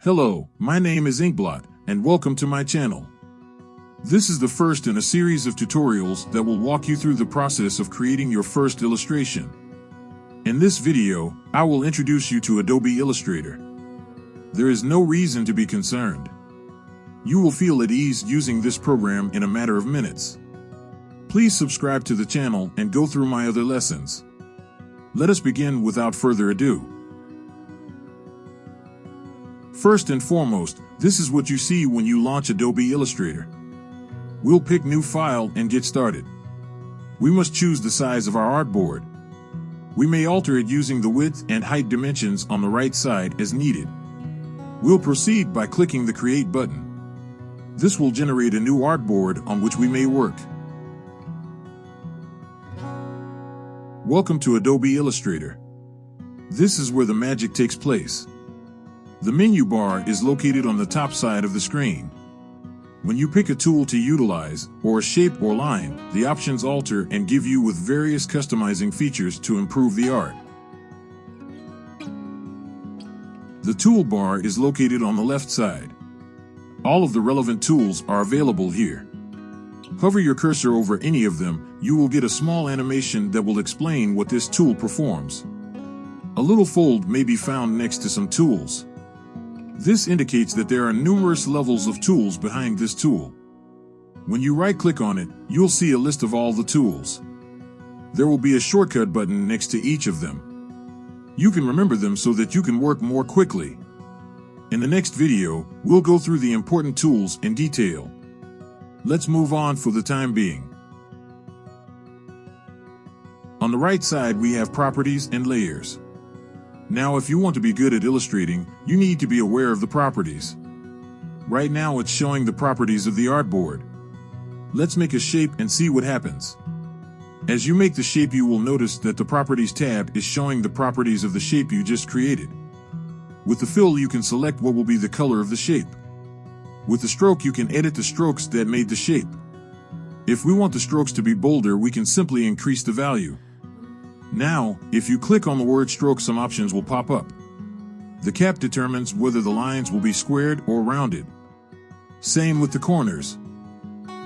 Hello, my name is Inkblot, and welcome to my channel. This is the first in a series of tutorials that will walk you through the process of creating your first illustration. In this video, I will introduce you to Adobe Illustrator. There is no reason to be concerned. You will feel at ease using this program in a matter of minutes. Please subscribe to the channel and go through my other lessons. Let us begin without further ado. First and foremost, this is what you see when you launch Adobe Illustrator. We'll pick New File and get started. We must choose the size of our artboard. We may alter it using the width and height dimensions on the right side as needed. We'll proceed by clicking the Create button. This will generate a new artboard on which we may work. Welcome to Adobe Illustrator. This is where the magic takes place. The menu bar is located on the top side of the screen. When you pick a tool to utilize, or a shape or line, the options alter and give you with various customizing features to improve the art. The toolbar is located on the left side. All of the relevant tools are available here. Hover your cursor over any of them, you will get a small animation that will explain what this tool performs. A little fold may be found next to some tools. This indicates that there are numerous levels of tools behind this tool. When you right-click on it, you'll see a list of all the tools. There will be a shortcut button next to each of them. You can remember them so that you can work more quickly. In the next video, we'll go through the important tools in detail. Let's move on for the time being. On the right side, we have properties and layers. Now, if you want to be good at illustrating, you need to be aware of the properties. Right now, it's showing the properties of the artboard. Let's make a shape and see what happens. As you make the shape, you will notice that the Properties tab is showing the properties of the shape you just created. With the fill, you can select what will be the color of the shape. With the stroke, you can edit the strokes that made the shape. If we want the strokes to be bolder, we can simply increase the value. Now, if you click on the word stroke, some options will pop up. The cap determines whether the lines will be squared or rounded. Same with the corners.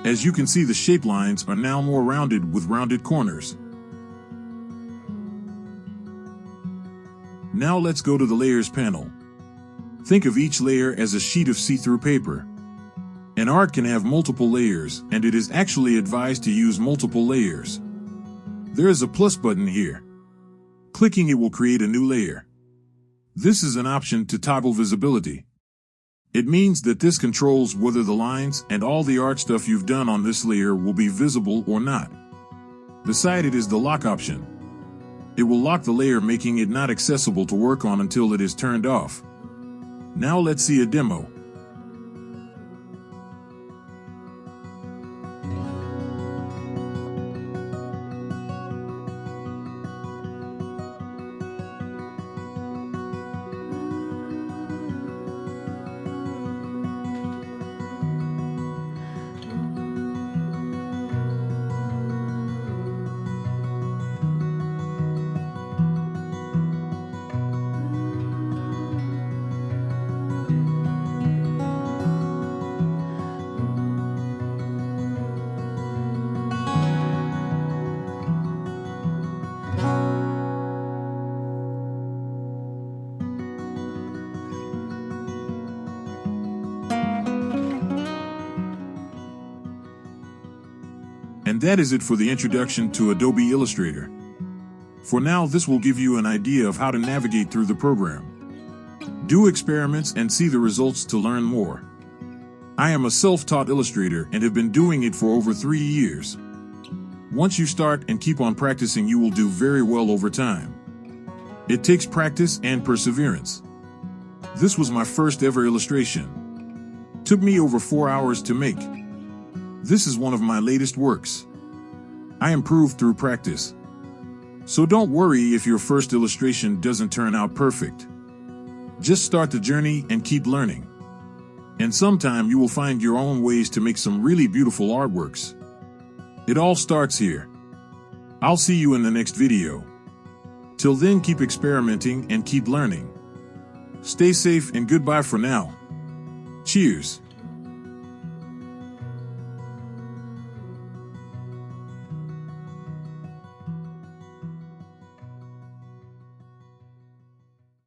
As you can see, the shape lines are now more rounded with rounded corners. Now let's go to the Layers panel. Think of each layer as a sheet of see-through paper. An art can have multiple layers, and it is actually advised to use multiple layers. There is a plus button here. Clicking it will create a new layer. This is an option to toggle visibility. It means that this controls whether the lines and all the art stuff you've done on this layer will be visible or not. Beside it is the lock option. It will lock the layer, making it not accessible to work on until it is turned off. Now let's see a demo. And that is it for the introduction to Adobe Illustrator. For now, this will give you an idea of how to navigate through the program. Do experiments and see the results to learn more. I am a self-taught illustrator and have been doing it for over 3 years. Once you start and keep on practicing, you will do very well over time. It takes practice and perseverance. This was my first ever illustration. Took me over 4 hours to make. This is one of my latest works. I improved through practice. So don't worry if your first illustration doesn't turn out perfect. Just start the journey and keep learning. And sometime you will find your own ways to make some really beautiful artworks. It all starts here. I'll see you in the next video. Till then, keep experimenting and keep learning. Stay safe and goodbye for now. Cheers.